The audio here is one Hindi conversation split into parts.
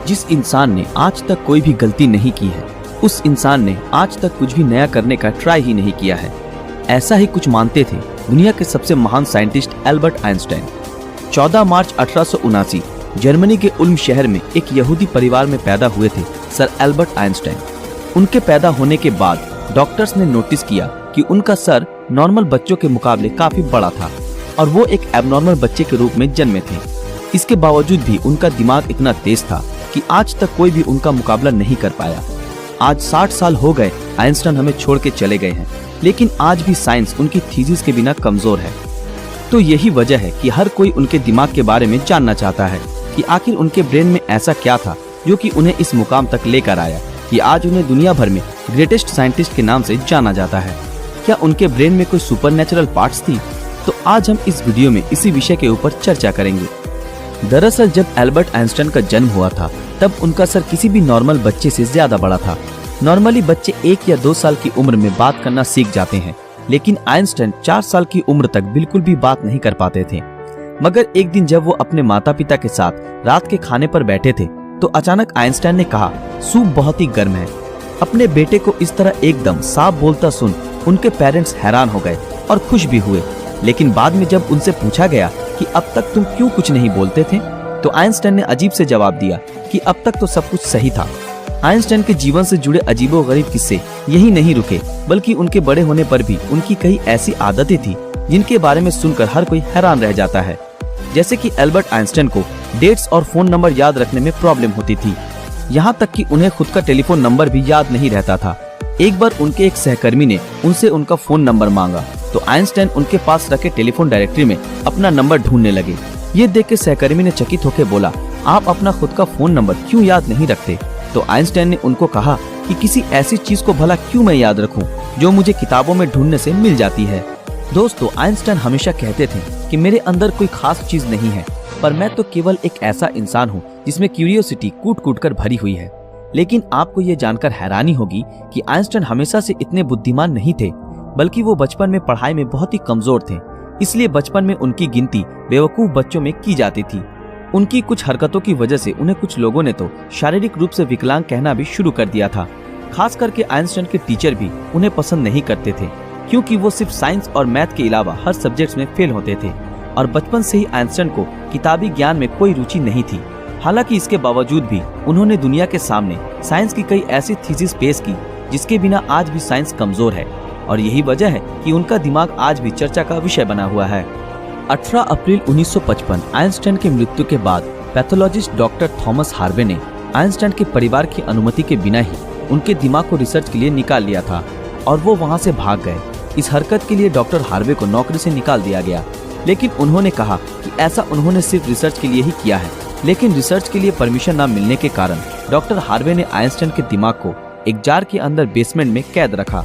जिस इंसान ने आज तक कोई भी गलती नहीं की है, उस इंसान ने आज तक कुछ भी नया करने का ट्राई ही नहीं किया है। ऐसा ही कुछ मानते थे दुनिया के सबसे महान साइंटिस्ट एल्बर्ट आइंस्टाइन। 14 मार्च 1879 जर्मनी के उल्म शहर में एक यहूदी परिवार में पैदा हुए थे सर एल्बर्ट आइंस्टाइन। उनके पैदा होने के बाद डॉक्टर्स ने नोटिस किया कि उनका सर नॉर्मल बच्चों के मुकाबले काफी बड़ा था और वो एक एबनॉर्मल बच्चे के रूप में जन्मे थे। इसके बावजूद भी उनका दिमाग इतना तेज था कि आज तक कोई भी उनका मुकाबला नहीं कर पाया। आज 60 साल हो गए आइंस्टाइन हमें छोड़ के चले गए हैं, लेकिन आज भी साइंस उनकी थीसिस के बिना कमजोर है। तो यही वजह है कि हर कोई उनके दिमाग के बारे में जानना चाहता है कि आखिर उनके ब्रेन में ऐसा क्या था जो कि उन्हें इस मुकाम तक लेकर आया कि आज उन्हें दुनिया भर में ग्रेटेस्ट साइंटिस्ट के नाम से जाना जाता है। क्या उनके ब्रेन में कोई सुपरनैचुरल पार्ट्स थी? तो आज हम इस वीडियो में इसी विषय के ऊपर चर्चा करेंगे। दरअसल जब एल्बर्ट आइंस्टाइन का जन्म हुआ था तब उनका सर किसी भी नॉर्मल बच्चे से ज्यादा बड़ा था। नॉर्मली बच्चे 1 या 2 साल की उम्र में बात करना सीख जाते हैं, लेकिन आइंस्टाइन 4 साल की उम्र तक बिल्कुल भी बात नहीं कर पाते थे। मगर एक दिन जब वो अपने माता पिता के साथ रात के खाने पर बैठे थे तो अचानक आइंस्टाइन ने कहा, सूप बहुत ही गर्म है। अपने बेटे को इस तरह एकदम साफ बोलता सुन उनके पेरेंट्स हैरान हो गए और खुश भी हुए। लेकिन बाद में जब उनसे पूछा गया कि अब तक तुम क्यों कुछ नहीं बोलते थे, तो आइंस्टाइन ने अजीब से जवाब दिया कि अब तक तो सब कुछ सही था। आइंस्टाइन के जीवन से जुड़े अजीबोगरीब किस्से यही नहीं रुके, बल्कि उनके बड़े होने पर भी उनकी कई ऐसी आदतें थी जिनके बारे में सुनकर हर कोई हैरान रह जाता है। जैसे कि एल्बर्ट आइंस्टाइन को डेट्स और फोन नंबर याद रखने में प्रॉब्लम होती थी, यहाँ तक कि उन्हें खुद का टेलीफोन नंबर भी याद नहीं रहता था। एक बार उनके एक सहकर्मी ने उनसे उनका फोन नंबर मांगा तो आइंस्टाइन उनके पास रखे टेलीफोन डायरेक्टरी में अपना नंबर ढूंढने लगे। ये देख के सहकर्मी ने चकित होकर बोला, आप अपना खुद का फोन नंबर क्यों याद नहीं रखते? तो आइंस्टाइन ने उनको कहा कि किसी ऐसी चीज को भला क्यों मैं याद रखूं जो मुझे किताबों में ढूंढने से मिल जाती है। दोस्तों, आइंस्टाइन हमेशा कहते थे कि मेरे अंदर कोई खास चीज नहीं है, पर मैं तो केवल एक ऐसा इंसान हूँ जिसमें क्यूरियोसिटी कूट कूट कर भरी हुई है। लेकिन आपको ये जानकर हैरानी होगी कि आइंस्टाइन हमेशा से इतने बुद्धिमान नहीं थे, बल्कि वो बचपन में पढ़ाई में बहुत ही कमजोर थे। इसलिए बचपन में उनकी गिनती बेवकूफ बच्चों में की जाती थी। उनकी कुछ हरकतों की वजह से उन्हें कुछ लोगों ने तो शारीरिक रूप से विकलांग कहना भी शुरू कर दिया था। खास करके आइंस्टाइन के टीचर भी उन्हें पसंद नहीं करते थे, क्योंकि वो सिर्फ साइंस और मैथ के अलावा हर सब्जेक्ट्स में फेल होते थे और बचपन से ही आइंस्टाइन को किताबी ज्ञान में कोई रुचि नहीं थी। हालांकि इसके बावजूद भी उन्होंने दुनिया के सामने साइंस की कई ऐसी थीसिस पेश की जिसके बिना आज भी साइंस कमजोर है, और यही वजह है कि उनका दिमाग आज भी चर्चा का विषय बना हुआ है। 18 अप्रैल 1955 आइंस्टाइन की मृत्यु के बाद पैथोलॉजिस्ट डॉक्टर थॉमस हार्वे ने आइंस्टाइन के परिवार की अनुमति के बिना ही उनके दिमाग को रिसर्च के लिए निकाल लिया था और वो वहाँ से भाग गए। इस हरकत के लिए डॉक्टर हार्वे को नौकरी से निकाल दिया गया, लेकिन उन्होंने कहा कि ऐसा उन्होंने सिर्फ रिसर्च के लिए ही किया है। लेकिन रिसर्च के लिए परमिशन न मिलने के कारण डॉक्टर हार्वे ने आइंस्टाइन के दिमाग को एक जार के अंदर बेसमेंट में कैद रखा।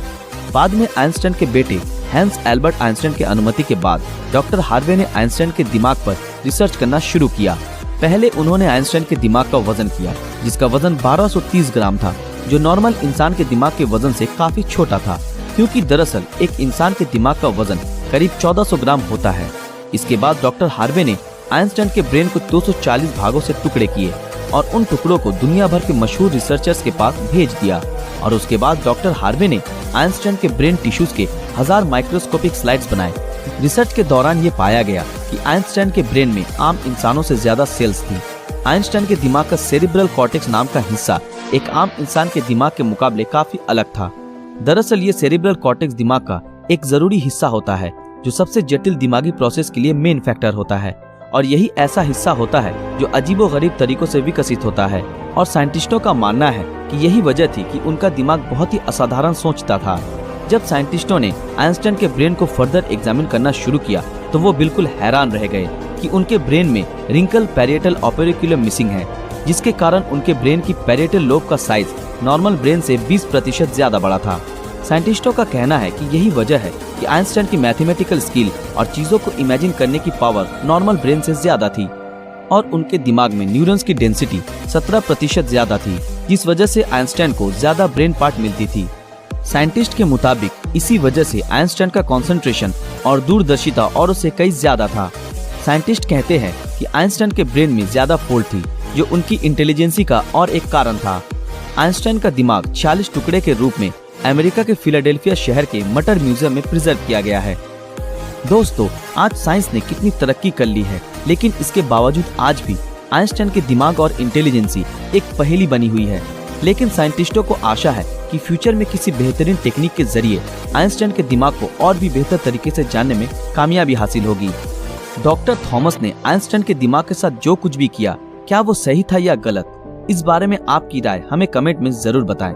बाद में आइंस्टाइन के बेटे हैंस एल्बर्ट आइंस्टाइन की अनुमति के बाद डॉक्टर हार्वे ने आइंस्टाइन के दिमाग पर रिसर्च करना शुरू किया। पहले उन्होंने आइंस्टाइन के दिमाग का वजन किया, जिसका वजन 1230 ग्राम था, जो नॉर्मल इंसान के दिमाग के वजन से काफी छोटा था, क्योंकि दरअसल एक इंसान के दिमाग का वजन करीब 1400 ग्राम होता है। इसके बाद डॉक्टर हार्वे ने आइंस्टाइन के ब्रेन को 240 भागों से टुकड़े किए और उन टुकड़ों को दुनिया भर के मशहूर रिसर्चर्स के पास भेज दिया। और उसके बाद डॉक्टर हार्वे ने आइंस्टाइन के ब्रेन टिश्यूज के 1000 माइक्रोस्कोपिक स्लाइड्स बनाए। रिसर्च के दौरान ये पाया गया कि आइंस्टाइन के ब्रेन में आम इंसानों से ज्यादा सेल्स थी। आइंस्टाइन के दिमाग का सेरिब्रल कॉर्टेक्स नाम का हिस्सा एक आम इंसान के दिमाग के मुकाबले काफी अलग था। दरअसल ये सेरिब्रल कॉर्टेक्स दिमाग का एक जरूरी हिस्सा होता है जो सबसे जटिल दिमागी प्रोसेस के लिए मेन फैक्टर होता है, और यही ऐसा हिस्सा होता है जो अजीबोगरीब तरीकों से विकसित होता है। और साइंटिस्टों का मानना है कि यही वजह थी कि उनका दिमाग बहुत ही असाधारण सोचता था। जब साइंटिस्टों ने आइंस्टाइन के ब्रेन को फर्दर एग्जामिन करना शुरू किया तो वो बिल्कुल हैरान रह गए कि उनके ब्रेन में रिंकल पैरिएटल ओपेरिकुलम मिसिंग है, जिसके कारण उनके ब्रेन की पैरिएटल लोब का साइज नॉर्मल ब्रेन से 20% ज्यादा बड़ा था। साइंटिस्टों का कहना है कि यही वजह है कि आइंस्टाइन की मैथमेटिकल स्किल और चीजों को इमेजिन करने की पावर नॉर्मल ब्रेन से ज्यादा थी, और उनके दिमाग में न्यूरॉन्स की डेंसिटी 17% ज्यादा थी, जिस वजह से आइंस्टाइन को ज्यादा ब्रेन पार्ट मिलती थी। साइंटिस्ट के मुताबिक इसी वजह से आइंस्टाइन का कंसंट्रेशन और दूरदर्शिता औरों से कई ज्यादा था। साइंटिस्ट कहते हैं कि आइंस्टाइन के ब्रेन में ज्यादा फोल्ड थी जो उनकी इंटेलिजेंसी का और एक कारण था। आइंस्टाइन का दिमाग 46 टुकड़े के रूप में अमेरिका के फिलाडेल्फिया शहर के मटर म्यूजियम में प्रिजर्व किया गया है। दोस्तों, आज साइंस ने कितनी तरक्की कर ली है, लेकिन इसके बावजूद आज भी आइंस्टाइन के दिमाग और इंटेलिजेंसी एक पहेली बनी हुई है। लेकिन साइंटिस्टों को आशा है कि फ्यूचर में किसी बेहतरीन टेक्निक के जरिए आइंस्टाइन के दिमाग को और भी बेहतर तरीके से जानने में कामयाबी हासिल होगी। डॉक्टर थॉमस ने आइंस्टाइन के दिमाग के साथ जो कुछ भी किया, क्या वो सही था या गलत? इस बारे में आपकी राय हमें कमेंट में जरूर बताएं।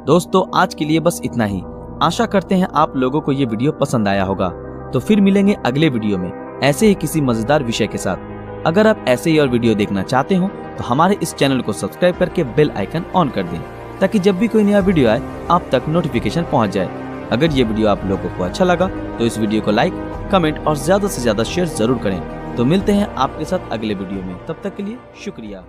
दोस्तों, आज के लिए बस इतना ही। आशा करते हैं आप लोगों को ये वीडियो पसंद आया होगा। तो फिर मिलेंगे अगले वीडियो में ऐसे ही किसी मजेदार विषय के साथ। अगर आप ऐसे ही और वीडियो देखना चाहते हो तो हमारे इस चैनल को सब्सक्राइब करके बेल आइकन ऑन कर दें, ताकि जब भी कोई नया वीडियो आए आप तक नोटिफिकेशन पहुंच जाए। अगर ये वीडियो आप लोगों को अच्छा लगा तो इस वीडियो को लाइक, कमेंट और ज्यादा से ज्यादा शेयर जरूर करें। तो मिलते हैं आपके साथ अगले वीडियो में। तब तक के लिए शुक्रिया।